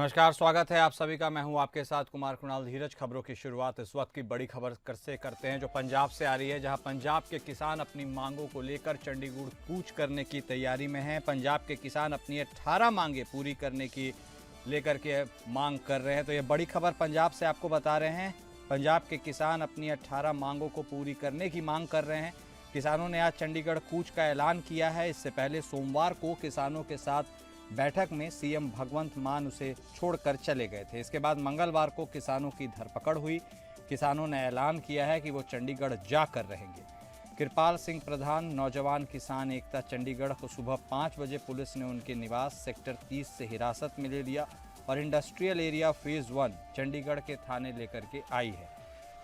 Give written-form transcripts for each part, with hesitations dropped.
नमस्कार, स्वागत है आप सभी का। मैं हूं आपके साथ कुमार कुणाल धीरज। खबरों की शुरुआत इस वक्त की बड़ी खबर से करते हैं जो पंजाब से आ रही है, जहां पंजाब के किसान अपनी मांगों को लेकर चंडीगढ़ कूच करने की तैयारी में हैं। पंजाब के किसान अपनी 18 मांगे पूरी करने की लेकर के मांग कर रहे हैं। तो ये बड़ी खबर पंजाब से आपको बता रहे हैं। पंजाब के किसान अपनी 18 मांगों को पूरी करने की मांग कर रहे हैं। किसानों ने आज चंडीगढ़ कूच का ऐलान किया है। इससे पहले सोमवार को किसानों के साथ बैठक में सीएम भगवंत मान उसे छोड़कर चले गए थे। इसके बाद मंगलवार को किसानों की धरपकड़ हुई। किसानों ने ऐलान किया है कि वो चंडीगढ़ जाकर रहेंगे। कृपाल सिंह प्रधान नौजवान किसान एकता चंडीगढ़ को सुबह 5 बजे पुलिस ने उनके निवास सेक्टर 30 से हिरासत में ले लिया और इंडस्ट्रियल एरिया फेज 1 चंडीगढ़ के थाने लेकर के आई है।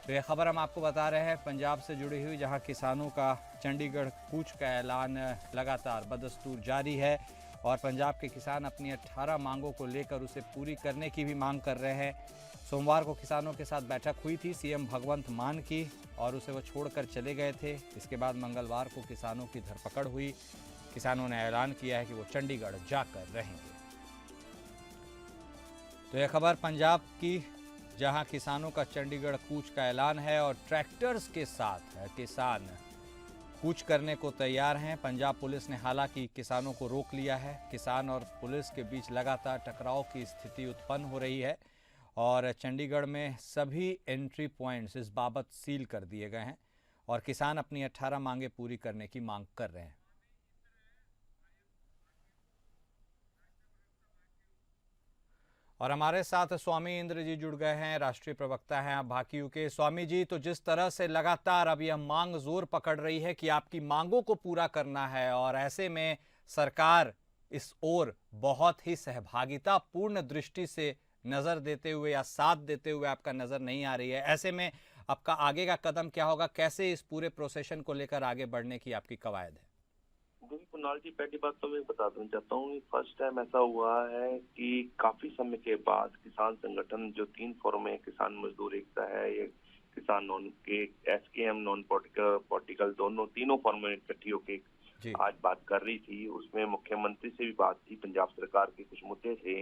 तो यह खबर हम आपको बता रहे हैं पंजाब से जुड़ी हुई, जहां किसानों का चंडीगढ़ कूच का ऐलान लगातार बदस्तूर जारी है और पंजाब के किसान अपनी 18 मांगों को लेकर उसे पूरी करने की भी मांग कर रहे हैं। सोमवार को किसानों के साथ बैठक हुई थी सीएम भगवंत मान की और उसे वो छोड़कर चले गए थे। इसके बाद मंगलवार को किसानों की धरपकड़ हुई। किसानों ने ऐलान किया है कि वो चंडीगढ़ जाकर रहेंगे। तो यह खबर पंजाब की, जहां किसानों का चंडीगढ़ कूच का ऐलान है और ट्रैक्टर्स के साथ किसान कूच करने को तैयार हैं। पंजाब पुलिस ने हालांकि किसानों को रोक लिया है। किसान और पुलिस के बीच लगातार टकराव की स्थिति उत्पन्न हो रही है और चंडीगढ़ में सभी एंट्री पॉइंट्स इस बाबत सील कर दिए गए हैं और किसान अपनी 18 मांगे पूरी करने की मांग कर रहे हैं। और हमारे साथ स्वामी इंद्र जी जुड़ गए हैं, राष्ट्रीय प्रवक्ता हैं आप भाकियू के। स्वामी जी, तो जिस तरह से लगातार अब यह मांग जोर पकड़ रही है कि आपकी मांगों को पूरा करना है और ऐसे में सरकार इस ओर बहुत ही सहभागितापूर्ण दृष्टि से नजर देते हुए या साथ देते हुए आपका नजर नहीं आ रही है, ऐसे में आपका आगे का कदम क्या होगा? कैसे इस पूरे प्रोसेशन को लेकर आगे बढ़ने की आपकी कवायद है? देखिए कुणाल जी, पहली बात तो मैं बता दूं चाहता हूँ, फर्स्ट टाइम ऐसा हुआ है कि काफी समय के बाद किसान संगठन जो 3 फोरम है, किसान मजदूर एकता है, ये किसान नॉन के एसकेएम नॉन पॉलिटिकल दोनों तीनों फोरम में इकट्ठी होकर जी। आज बात कर रही थी। उसमें मुख्यमंत्री से भी बात थी। पंजाब सरकार के कुछ मुद्दे थे,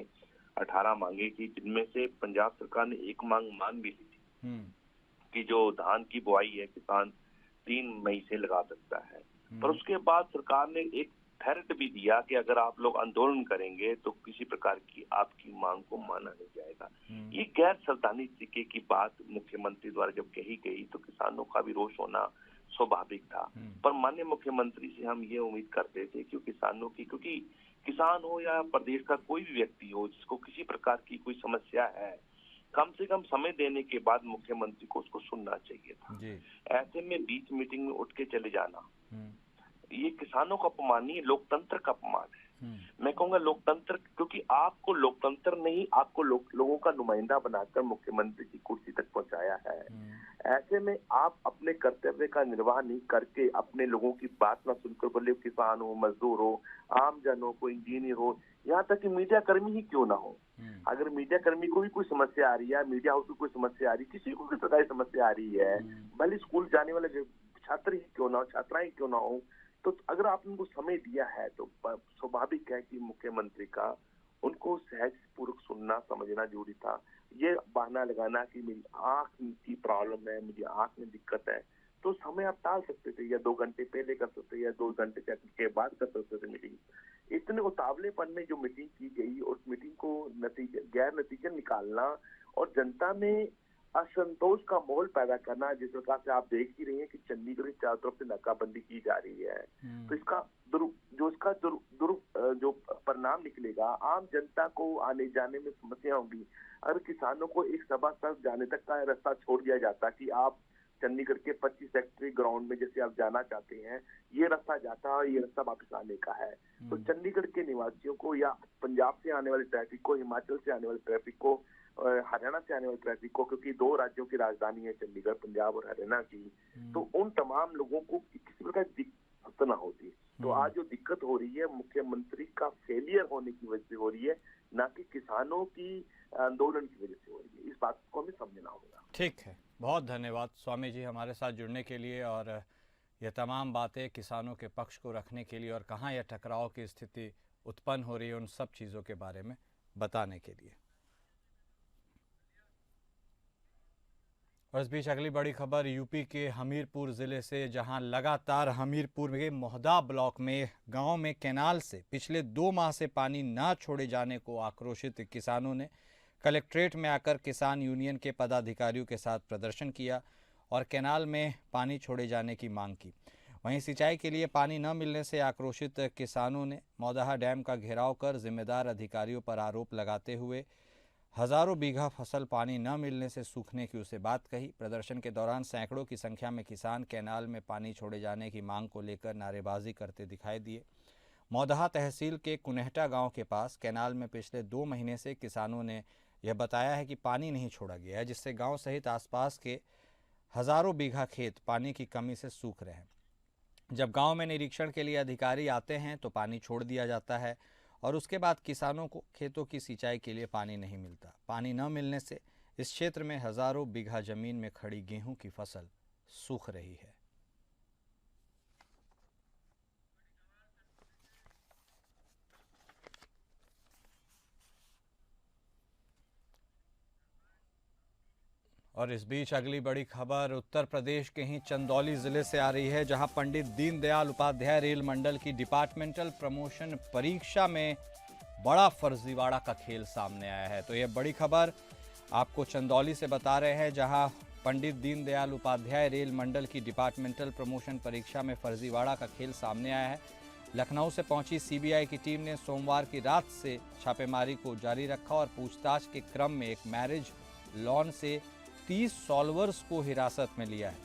18 मांगे की, जिनमें से पंजाब सरकार ने एक मांग मान भी ली थी कि जो धान की बुआई है किसान 3 मई से लगा सकता है। पर उसके बाद सरकार ने एक थ्रेट भी दिया कि अगर आप लोग आंदोलन करेंगे तो किसी प्रकार की आपकी मांग को माना नहीं जाएगा। ये गैर संवैधानिक तरीके की बात मुख्यमंत्री द्वारा जब कही गई तो किसानों का भी रोष होना स्वाभाविक था। पर माननीय मुख्यमंत्री से हम ये उम्मीद करते थे कि किसानों की, क्योंकि किसान हो या प्रदेश का कोई भी व्यक्ति हो जिसको किसी प्रकार की कोई समस्या है, कम से कम समय देने के बाद मुख्यमंत्री को उसको सुनना चाहिए था। ऐसे में बीच मीटिंग में उठ के चले जाना ये किसानों का अपमान नहीं, लोकतंत्र का अपमान है। मैं कहूंगा लोकतंत्र, क्योंकि आपको लोकतंत्र नहीं, आपको लोगों का नुमाइंदा बनाकर मुख्यमंत्री की कुर्सी तक पहुंचाया है। ऐसे में आप अपने कर्तव्य का निर्वाह नहीं करके अपने लोगों की बात ना सुनकर, बोले किसान हो, मजदूर हो, आम जन हो, कोई इंजीनियर हो, यहाँ तक कि मीडिया कर्मी ही क्यों ना हो, अगर मीडिया कर्मी को भी कोई समस्या आ रही है, मीडिया हाउस को कोई समस्या आ रही है, किसी को भी सरकारी समस्या आ रही है, भले स्कूल जाने वाले छात्र ही क्यों ना हो, छात्राएं क्यों ना हो, तो अगर आप उनको समय दिया है तो स्वाभाविक है कि मुख्यमंत्री का उनको सहज पूर्वक सुनना समझना जरूरी था। ये बहाना लगाना कि मेरी आंख की प्रॉब्लम है, मुझे आंख में दिक्कत है, तो समय आप टाल सकते थे, या 2 घंटे पहले कर सकते, या 2 घंटे के बाद कर सकते थे मीटिंग। इतने उतावलेपन में जो मीटिंग की गई, उस मीटिंग को गैर नतीजा निकालना और जनता में असंतोष का माहौल पैदा करना, जिस प्रकार से आप देख ही रही हैं कि चंडीगढ़ की चारों तरफ से नाकाबंदी की जा रही है, तो इसका जो परिणाम निकलेगा, आम जनता को आने जाने में समस्या होगी। अगर किसानों को एक सभा तक जाने तक का रास्ता छोड़ दिया जाता कि आप चंडीगढ़ के 25 हेक्टेयर ग्राउंड में जैसे आप जाना चाहते हैं, ये रास्ता जाता है, ये रास्ता वापस आने का है, तो चंडीगढ़ के निवासियों को या पंजाब से आने वाले ट्रैफिक को, हिमाचल से आने वाले ट्रैफिक को, हरियाणा से आने वाले ट्रैफिक को, क्योंकि 2 राज्यों की राजधानी है चंडीगढ़, पंजाब और हरियाणा की, तो उन तमाम लोगों को किसी प्रकार की दिक्कत न होती। तो आज जो दिक्कत हो रही है मुख्यमंत्री का फेलियर होने की वजह से हो रही है, ना कि किसानों की आंदोलन की वजह से हो रही है। इस बात को हमें समझना होगा। ठीक है, बहुत धन्यवाद स्वामी जी हमारे साथ जुड़ने के लिए और ये तमाम बातें किसानों के पक्ष को रखने के लिए और कहाँ यह टकराव की स्थिति उत्पन्न हो रही है उन सब चीज़ों के बारे में बताने के लिए। और इस बीच अगली बड़ी खबर यूपी के हमीरपुर जिले से, जहां लगातार हमीरपुर के मोहदा ब्लॉक में गांव में कैनाल से पिछले 2 माह से पानी न छोड़े जाने को आक्रोशित किसानों ने कलेक्ट्रेट में आकर किसान यूनियन के पदाधिकारियों के साथ प्रदर्शन किया और कैनाल में पानी छोड़े जाने की मांग की। वहीं सिंचाई के लिए पानी न मिलने से आक्रोशित किसानों ने मौदहा डैम का घेराव कर जिम्मेदार अधिकारियों पर आरोप लगाते हुए हजारों बीघा फसल पानी न मिलने से सूखने की उसे बात कही। प्रदर्शन के दौरान सैकड़ों की संख्या में किसान कैनाल में पानी छोड़े जाने की मांग को लेकर नारेबाजी करते दिखाई दिए। मौदहा तहसील के कुनेहटा गांव के पास कैनाल में पिछले 2 महीने से किसानों ने यह बताया है कि पानी नहीं छोड़ा गया है, जिससे गांव सहित आसपास के हजारों बीघा खेत पानी की कमी से सूख रहे हैं। जब गांव में निरीक्षण के लिए अधिकारी आते हैं तो पानी छोड़ दिया जाता है और उसके बाद किसानों को खेतों की सिंचाई के लिए पानी नहीं मिलता। पानी न मिलने से इस क्षेत्र में हजारों बीघा जमीन में खड़ी गेहूं की फसल सूख रही है। और इस बीच अगली बड़ी खबर उत्तर प्रदेश के ही चंदौली जिले से आ रही है, जहां पंडित दीनदयाल उपाध्याय रेल मंडल की डिपार्टमेंटल प्रमोशन परीक्षा में बड़ा फर्जीवाड़ा का खेल सामने आया है। तो यह बड़ी खबर आपको चंदौली से बता रहे हैं, जहां पंडित दीनदयाल उपाध्याय रेल मंडल की डिपार्टमेंटल प्रमोशन परीक्षा में फर्जीवाड़ा का खेल सामने आया है। लखनऊ से पहुंची सीबीआई की टीम ने सोमवार की रात से छापेमारी को जारी रखा और पूछताछ के क्रम में एक मैरिज लॉन से 30 सॉल्वर्स को हिरासत में लिया है।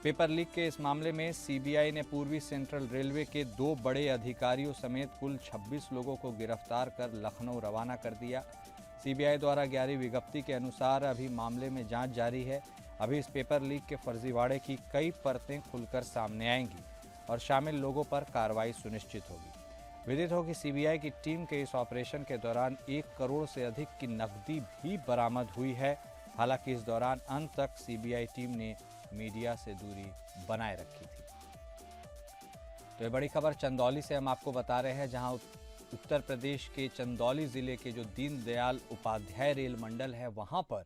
पेपर लीक के इस मामले में सीबीआई ने पूर्वी सेंट्रल रेलवे के 2 बड़े अधिकारियों समेत कुल 26 लोगों को गिरफ्तार कर लखनऊ रवाना कर दिया। सीबीआई द्वारा जारी विज्ञप्ति के अनुसार अभी मामले में जांच जारी है। अभी इस पेपर लीक के फर्जीवाड़े की कई परतें खुलकर सामने आएंगी और शामिल लोगों पर कार्रवाई सुनिश्चित होगी। विदित हो कि सीबीआई की टीम के इस ऑपरेशन के दौरान 1 करोड़ से अधिक की नकदी भी बरामद हुई है। हालांकि इस दौरान अंत तक सीबीआई टीम ने मीडिया से दूरी बनाए रखी थी। तो ये बड़ी खबर चंदौली से हम आपको बता रहे हैं, जहां उत्तर प्रदेश के चंदौली जिले के जो दीनदयाल उपाध्याय रेल मंडल है, वहां पर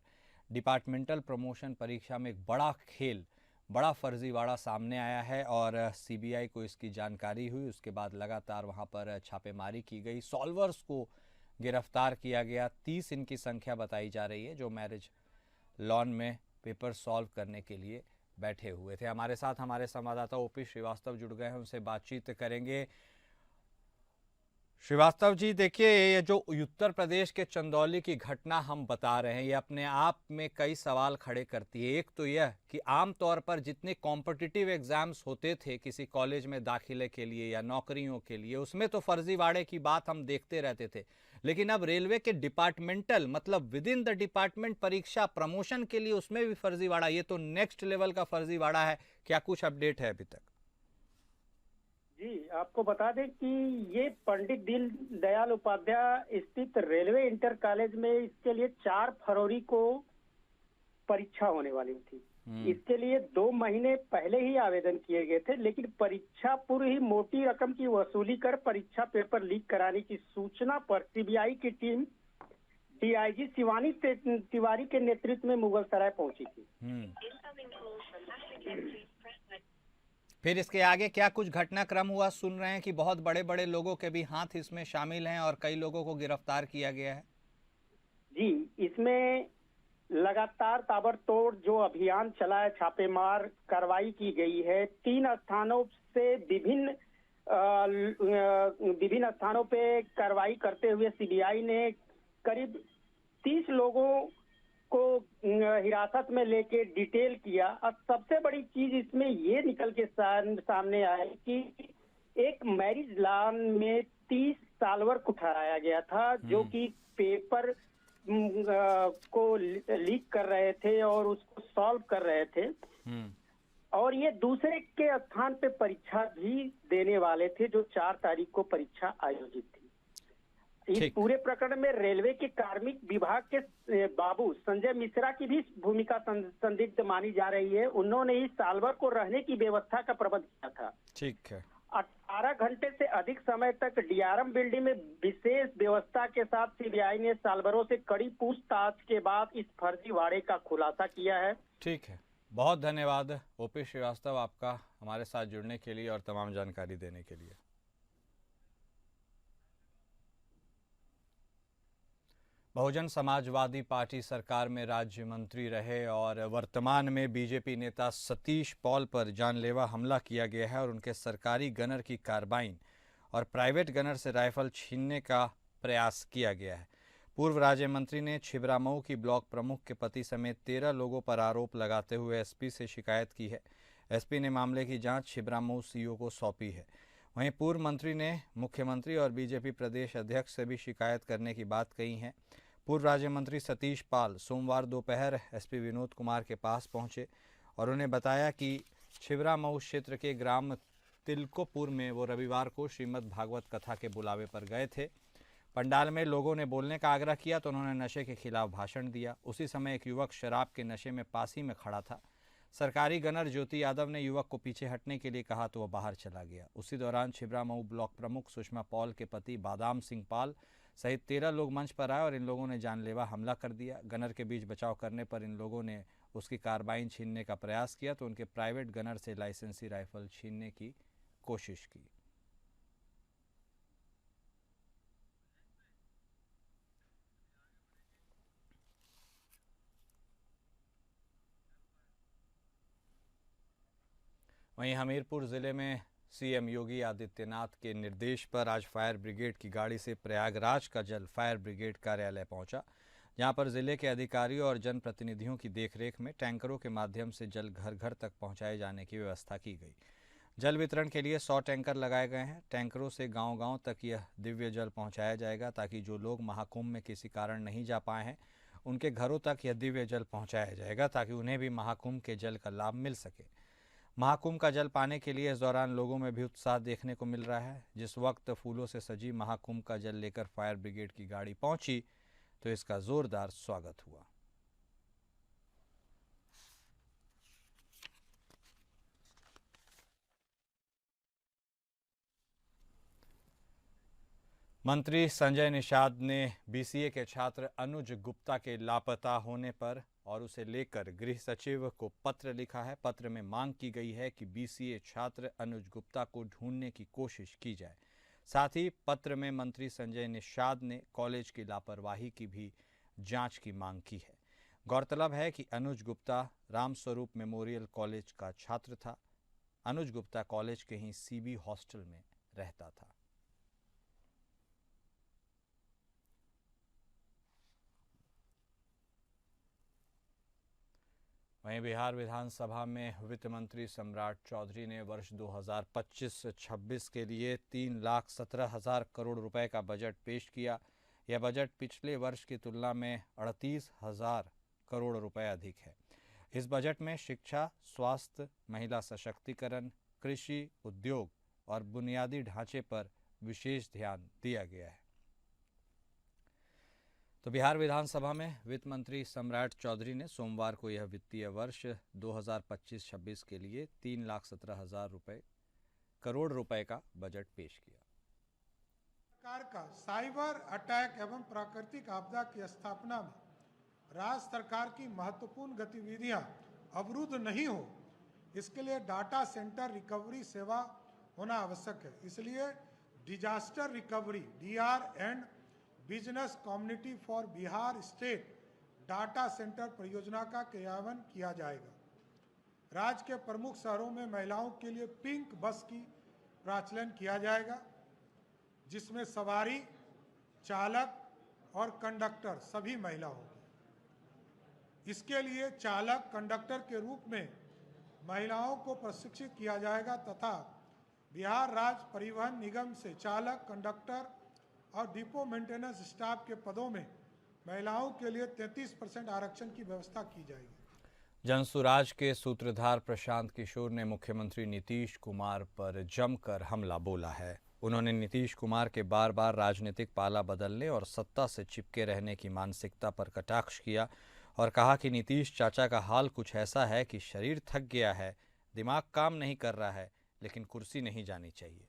डिपार्टमेंटल प्रमोशन परीक्षा में एक बड़ा खेल, बड़ा फर्जीवाड़ा सामने आया है और सीबीआई को इसकी जानकारी हुई। उसके बाद लगातार वहां पर छापेमारी की गई, सॉल्वर्स को गिरफ्तार किया गया। 30 इनकी संख्या बताई जा रही है जो मैरिज लॉन में पेपर सॉल्व करने के लिए बैठे हुए थे। हमारे साथ हमारे संवाददाता ओपी श्रीवास्तव जुड़ गए हैं, उनसे बातचीत करेंगे। श्रीवास्तव जी, देखिए, ये जो उत्तर प्रदेश के चंदौली की घटना हम बता रहे हैं, ये अपने आप में कई सवाल खड़े करती है। एक तो यह कि आमतौर पर जितने कॉम्पिटिटिव एग्जाम्स होते थे किसी कॉलेज में दाखिले के लिए या नौकरियों के लिए, उसमें तो फर्जीवाड़े की बात हम देखते रहते थे, लेकिन अब रेलवे के डिपार्टमेंटल, मतलब विद इन द डिपार्टमेंट परीक्षा प्रमोशन के लिए, उसमें भी फर्जीवाड़ा, ये तो नेक्स्ट लेवल का फर्जीवाड़ा है। क्या कुछ अपडेट है अभी तक? जी, आपको बता दें कि ये पंडित दीनदयाल उपाध्याय स्थित रेलवे इंटर कॉलेज में इसके लिए 4 फरवरी को परीक्षा होने वाली थी। इसके लिए 2 महीने पहले ही आवेदन किए गए थे, लेकिन परीक्षा पूर्व ही मोटी रकम की वसूली कर परीक्षा पेपर लीक कराने की सूचना पर सीबीआई की टीम डीआईजी शिवानी तिवारी के नेतृत्व में मुगलसराय पहुंची थी। फिर इसके आगे क्या कुछ घटनाक्रम हुआ? सुन रहे हैं कि बहुत बड़े बड़े लोगों के भी हाथ इसमें शामिल हैं और कई लोगों को गिरफ्तार किया गया है। जी, इसमें लगातार ताबड़तोड़ जो अभियान चला है, छापेमार कार्रवाई की गई है। 3 स्थानों से विभिन्न स्थानों पे कार्रवाई करते हुए सीबीआई ने करीब 30 लोगों को हिरासत में लेके डिटेल किया। और सबसे बड़ी चीज इसमें ये निकल के सामने आया कि एक मैरिज लॉन में 30 सॉल्वर को ठहराया गया था, जो कि पेपर को लीक कर रहे थे और उसको सॉल्व कर रहे थे। और ये दूसरे के स्थान पे परीक्षा भी देने वाले थे, जो 4 तारीख को परीक्षा आयोजित थी। इस पूरे प्रकरण में रेलवे के कार्मिक विभाग के बाबू संजय मिश्रा की भी भूमिका संदिग्ध मानी जा रही है। उन्होंने इस सॉल्वर को रहने की व्यवस्था का प्रबंध किया था। ठीक है। 18 घंटे से अधिक समय तक डीआरएम बिल्डिंग में विशेष व्यवस्था के साथ सीबीआई ने सालभरों से कड़ी पूछताछ के बाद इस फर्जीवाड़े का खुलासा किया है। ठीक है, बहुत धन्यवाद ओपी श्रीवास्तव आपका हमारे साथ जुड़ने के लिए और तमाम जानकारी देने के लिए। बहुजन समाजवादी पार्टी सरकार में राज्य मंत्री रहे और वर्तमान में बीजेपी नेता सतीश पॉल पर जानलेवा हमला किया गया है और उनके सरकारी गनर की कार्बाइन और प्राइवेट गनर से राइफल छीनने का प्रयास किया गया है। पूर्व राज्य मंत्री ने छिबरामऊ की ब्लॉक प्रमुख के पति समेत 13 लोगों पर आरोप लगाते हुए एसपी से शिकायत की है। एसपी ने मामले की जांच छिबरामऊ सीओ को सौंपी है। वहीं पूर्व मंत्री ने मुख्यमंत्री और बीजेपी प्रदेश अध्यक्ष से भी शिकायत करने की बात कही है। पूर्व राज्य मंत्री सतीश पाल सोमवार दोपहर एसपी विनोद कुमार के पास पहुंचे और उन्हें बताया कि छिबरामऊ क्षेत्र के ग्राम तिलकोपुर में वो रविवार को श्रीमद् भागवत कथा के बुलावे पर गए थे। पंडाल में लोगों ने बोलने का आग्रह किया तो उन्होंने नशे के खिलाफ भाषण दिया। उसी समय एक युवक शराब के नशे में पास ही में खड़ा था। सरकारी गनर ज्योति यादव ने युवक को पीछे हटने के लिए कहा तो वह बाहर चला गया। उसी दौरान छिबरामऊ ब्लॉक प्रमुख सुषमा पॉल के पति बादाम सिंह पाल सहित 13 लोग मंच पर आए और इन लोगों ने जानलेवा हमला कर दिया। गनर के बीच बचाव करने पर इन लोगों ने उसकी कार्बाइन छीनने का प्रयास किया तो उनके प्राइवेट गनर से लाइसेंसी राइफल छीनने की कोशिश की। वहीं हमीरपुर जिले में सीएम योगी आदित्यनाथ के निर्देश पर आज फायर ब्रिगेड की गाड़ी से प्रयागराज का जल फायर ब्रिगेड कार्यालय पहुंचा, जहां पर जिले के अधिकारियों और जनप्रतिनिधियों की देखरेख में टैंकरों के माध्यम से जल घर घर तक पहुंचाए जाने की व्यवस्था की गई। जल वितरण के लिए 100 टैंकर लगाए गए हैं। टैंकरों से गांव-गांव तक यह दिव्य जल पहुंचाया जाएगा ताकि जो लोग महाकुंभ में किसी कारण नहीं जा पाए हैं उनके घरों तक यह दिव्य जल पहुँचाया जाएगा ताकि उन्हें भी महाकुंभ के जल का लाभ मिल सके। महाकुंभ का जल पाने के लिए इस दौरान लोगों में भी उत्साह देखने को मिल रहा है। जिस वक्त फूलों से सजी महाकुंभ का जल लेकर फायर ब्रिगेड की गाड़ी पहुंची तो इसका जोरदार स्वागत हुआ। मंत्री संजय निषाद ने बीसीए के छात्र अनुज गुप्ता के लापता होने पर और उसे लेकर गृह सचिव को पत्र लिखा है। पत्र में मांग की गई है कि बीसीए छात्र अनुज गुप्ता को ढूंढने की कोशिश की जाए। साथ ही पत्र में मंत्री संजय निषाद ने कॉलेज की लापरवाही की भी जांच की मांग की है। गौरतलब है कि अनुज गुप्ता रामस्वरूप मेमोरियल कॉलेज का छात्र था। अनुज गुप्ता कॉलेज के ही सीबी हॉस्टल में रहता था। वहीं बिहार विधानसभा में वित्त मंत्री सम्राट चौधरी ने वर्ष 2025-26 के लिए 3,17,000 करोड़ रुपए का बजट पेश किया। यह बजट पिछले वर्ष की तुलना में 38,000 करोड़ रुपए अधिक है। इस बजट में शिक्षा, स्वास्थ्य, महिला सशक्तिकरण, कृषि, उद्योग और बुनियादी ढांचे पर विशेष ध्यान दिया गया है। तो बिहार विधानसभा में वित्त मंत्री सम्राट चौधरी ने सोमवार को यह वित्तीय वर्ष 2025-26 के लिए 3,17,000 करोड़ रुपए का बजट पेश किया। सरकार का साइबर अटैक एवं प्राकृतिक आपदा की स्थापना में राज्य सरकार की महत्वपूर्ण गतिविधियां अवरुद्ध नहीं हो, इसके लिए डाटा सेंटर रिकवरी सेवा होना आवश्यक है। इसलिए disaster recovery D R and business community for Bihar state data centre परियोजना का क्रियान्वयन किया जाएगा। राज्य के प्रमुख शहरों में महिलाओं के लिए पिंक बस की प्रचलन किया जाएगा, जिसमें सवारी, चालक और कंडक्टर सभी महिला होंगी। इसके लिए चालक, कंडक्टर के रूप में महिलाओं को प्रशिक्षित किया जाएगा तथा बिहार राज्य परिवहन निगम से चालक, कंडक्टर और डिपो मेंटेनेंस स्टाफ के पदों में महिलाओं के लिए 33% आरक्षण की व्यवस्था की जाएगी। जनसुराज के सूत्रधार प्रशांत किशोर ने मुख्यमंत्री नीतीश कुमार पर जमकर हमला बोला है। उन्होंने नीतीश कुमार के बार बार राजनीतिक पाला बदलने और सत्ता से चिपके रहने की मानसिकता पर कटाक्ष किया और कहा कि नीतीश चाचा का हाल कुछ ऐसा है कि शरीर थक गया है, दिमाग काम नहीं कर रहा है, लेकिन कुर्सी नहीं जानी चाहिए।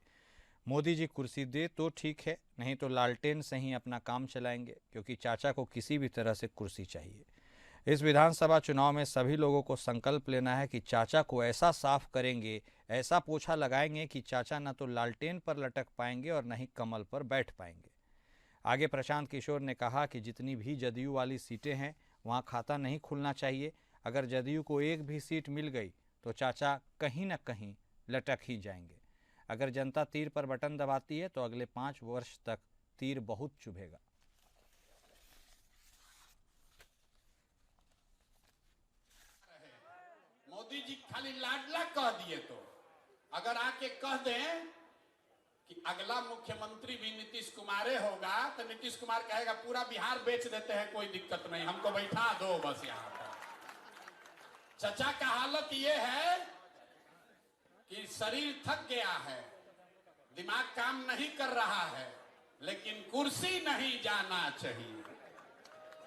मोदी जी कुर्सी दे तो ठीक है, नहीं तो लालटेन से ही अपना काम चलाएंगे, क्योंकि चाचा को किसी भी तरह से कुर्सी चाहिए। इस विधानसभा चुनाव में सभी लोगों को संकल्प लेना है कि चाचा को ऐसा साफ करेंगे, ऐसा पोछा लगाएंगे कि चाचा न तो लालटेन पर लटक पाएंगे और न ही कमल पर बैठ पाएंगे। आगे प्रशांत किशोर ने कहा कि जितनी भी जदयू वाली सीटें हैं वहाँ खाता नहीं खुलना चाहिए। अगर जदयू को एक भी सीट मिल गई तो चाचा कहीं न कहीं लटक ही जाएंगे। अगर जनता तीर पर बटन दबाती है तो अगले 5 वर्ष तक तीर बहुत चुभेगा। मोदी जी खाली लाडला कह दिए तो अगर आके कह दें कि अगला मुख्यमंत्री भी नीतीश कुमार होगा तो नीतीश कुमार कहेगा पूरा बिहार बेच देते हैं, कोई दिक्कत नहीं, हमको बैठा दो बस यहाँ पर। चचा का हालत ये है कि शरीर थक गया है, दिमाग काम नहीं कर रहा है, लेकिन कुर्सी नहीं जाना चाहिए,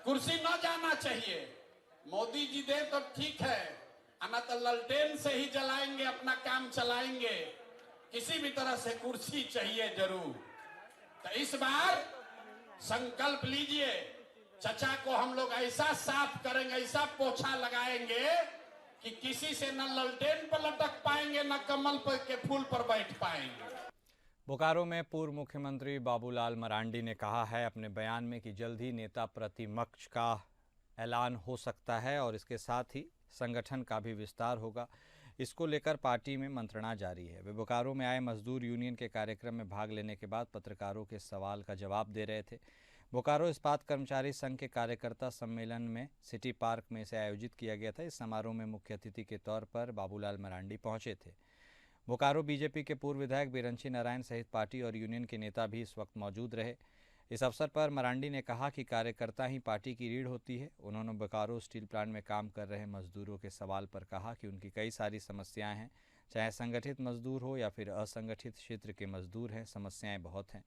कुर्सी न जाना चाहिए। मोदी जी दे तो ठीक है, ना तो ललटेन से ही जलाएंगे, अपना काम चलाएंगे, किसी भी तरह से कुर्सी चाहिए जरूर। तो इस बार संकल्प लीजिए, चचा को हम लोग ऐसा साफ करेंगे, ऐसा पोछा लगाएंगे कि किसी से न ललटेन पर लटक पाएंगे न कमल पर के फूल पर बैठ पाएंगे। बोकारो में पूर्व मुख्यमंत्री बाबूलाल मरांडी ने कहा है अपने बयान में कि जल्द ही नेता प्रतिपक्ष का ऐलान हो सकता है और इसके साथ ही संगठन का भी विस्तार होगा। इसको लेकर पार्टी में मंत्रणा जारी है। वे बोकारो में आए मजदूर यूनियन के कार्यक्रम में भाग लेने के बाद पत्रकारों के सवाल का जवाब दे रहे थे। बोकारो इस्पात कर्मचारी संघ के कार्यकर्ता सम्मेलन में सिटी पार्क में इसे आयोजित किया गया था। इस समारोह में मुख्य अतिथि के तौर पर बाबूलाल मरांडी पहुंचे थे। बोकारो बीजेपी के पूर्व विधायक बिरंची नारायण सहित पार्टी और यूनियन के नेता भी इस वक्त मौजूद रहे। इस अवसर पर मरांडी ने कहा कि कार्यकर्ता ही पार्टी की रीढ़ होती है। उन्होंने बोकारो स्टील प्लांट में काम कर रहे मजदूरों के सवाल पर कहा कि उनकी कई सारी समस्याएं हैं, चाहे संगठित मजदूर हो या फिर असंगठित क्षेत्र के मजदूर हैं, समस्याएं बहुत हैं।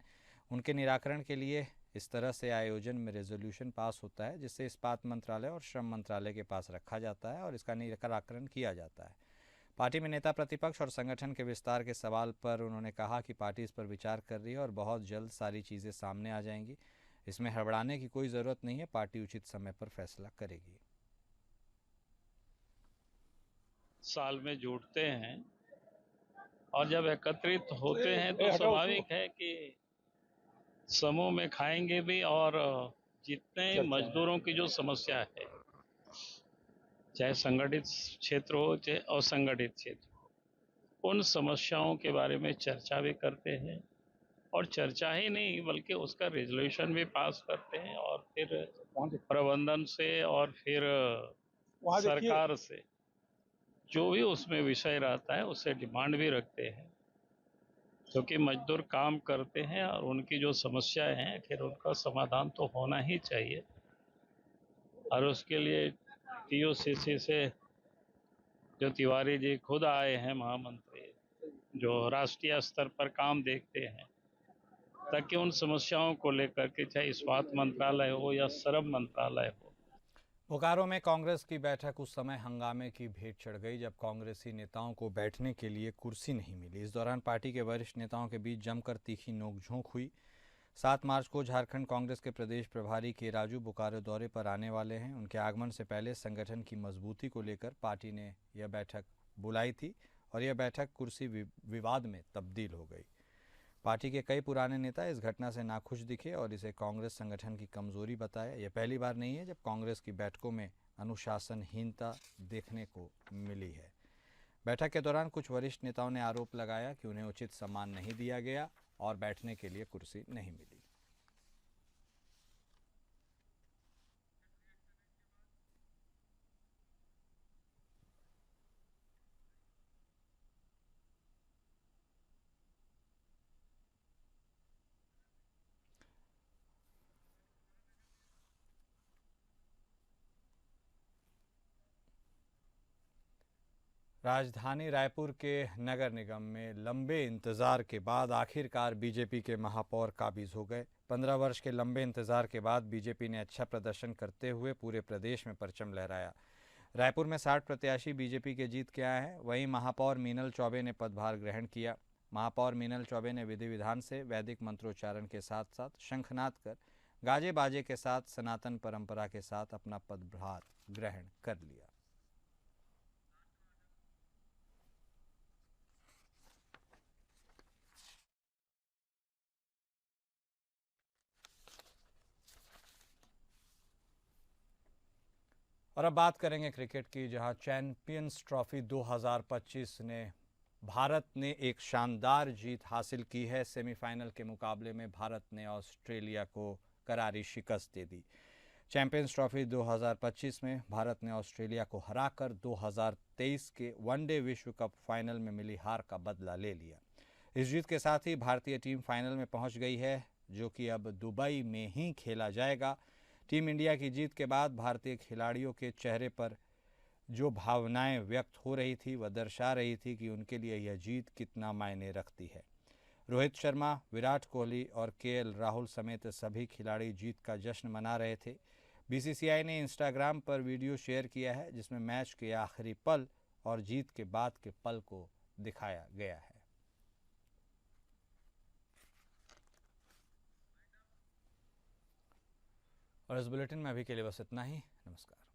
उनके निराकरण के लिए इस तरह से आयोजन में रेजोल्यूशन पास होता है, जिससे इस्पात मंत्रालय और श्रम मंत्रालय के पास रखा जाता है और इसका निराकरण किया जाता है। पार्टी में नेता प्रतिपक्ष और संगठन के विस्तार के सवाल पर उन्होंने कहा कि पार्टी इस पर विचार कर रही है और बहुत जल्द सारी चीज़ें सामने आ जाएंगी। इसमें हड़बड़ाने की कोई ज़रूरत नहीं है, पार्टी उचित समय पर फैसला करेगी। साल में जुटते हैं और जब एकत्रित होते हैं तो स्वाभाविक है कि समूह में खाएंगे भी और जितने मजदूरों की जो समस्या है, चाहे संगठित क्षेत्र हो चाहे असंगठित क्षेत्र हो, उन समस्याओं के बारे में चर्चा भी करते हैं और चर्चा ही नहीं बल्कि उसका रेजोल्यूशन भी पास करते हैं और फिर प्रबंधन से और फिर सरकार से जो भी उसमें विषय रहता है उससे डिमांड भी रखते हैं, क्योंकि मजदूर काम करते हैं और उनकी जो समस्याएं हैं आखिर उनका समाधान तो होना ही चाहिए। और उसके लिए टीओसीसी से जो तिवारी जी खुद आए हैं महामंत्री, जो राष्ट्रीय स्तर पर काम देखते हैं, ताकि उन समस्याओं को लेकर के चाहे इस्पात मंत्रालय हो या श्रम मंत्रालय हो। बोकारो में कांग्रेस की बैठक उस समय हंगामे की भेंट चढ़ गई जब कांग्रेसी नेताओं को बैठने के लिए कुर्सी नहीं मिली। इस दौरान पार्टी के वरिष्ठ नेताओं के बीच जमकर तीखी नोकझोंक हुई। 7 मार्च को झारखंड कांग्रेस के प्रदेश प्रभारी के राजू बोकारो दौरे पर आने वाले हैं। उनके आगमन से पहले संगठन की मजबूती को लेकर पार्टी ने यह बैठक बुलाई थी और यह बैठक कुर्सी विवाद में तब्दील हो गई। पार्टी के कई पुराने नेता इस घटना से नाखुश दिखे और इसे कांग्रेस संगठन की कमजोरी बताया। यह पहली बार नहीं है जब कांग्रेस की बैठकों में अनुशासनहीनता देखने को मिली है। बैठक के दौरान कुछ वरिष्ठ नेताओं ने आरोप लगाया कि उन्हें उचित सम्मान नहीं दिया गया और बैठने के लिए कुर्सी नहीं मिली। राजधानी रायपुर के नगर निगम में लंबे इंतजार के बाद आखिरकार बीजेपी के महापौर काबिज हो गए। 15 वर्ष के लंबे इंतजार के बाद बीजेपी ने अच्छा प्रदर्शन करते हुए पूरे प्रदेश में परचम लहराया। रायपुर में 60 प्रत्याशी बीजेपी के जीत के आए हैं। वहीं महापौर मीनल चौबे ने पदभार ग्रहण किया। महापौर मीनल चौबे ने विधि विधान से वैदिक मंत्रोच्चारण के साथ साथ शंखनाद कर गाजे बाजे के साथ सनातन परंपरा के साथ अपना पदभार ग्रहण कर लिया। और अब बात करेंगे क्रिकेट की, जहां चैंपियंस ट्रॉफी 2025 ने भारत ने एक शानदार जीत हासिल की है। सेमीफाइनल के मुकाबले में भारत ने ऑस्ट्रेलिया को करारी शिकस्त दे दी। चैंपियंस ट्रॉफी 2025 में भारत ने ऑस्ट्रेलिया को हराकर 2023 के वनडे विश्व कप फाइनल में मिली हार का बदला ले लिया। इस जीत के साथ ही भारतीय टीम फाइनल में पहुंच गई है, जो कि अब दुबई में ही खेला जाएगा। टीम इंडिया की जीत के बाद भारतीय खिलाड़ियों के चेहरे पर जो भावनाएं व्यक्त हो रही थी वह दर्शा रही थी कि उनके लिए यह जीत कितना मायने रखती है। रोहित शर्मा, विराट कोहली और केएल राहुल समेत सभी खिलाड़ी जीत का जश्न मना रहे थे। बीसीसीआई ने इंस्टाग्राम पर वीडियो शेयर किया है, जिसमें मैच के आखिरी पल और जीत के बाद के पल को दिखाया गया है। और इस बुलेटिन में अभी के लिए बस इतना ही। नमस्कार।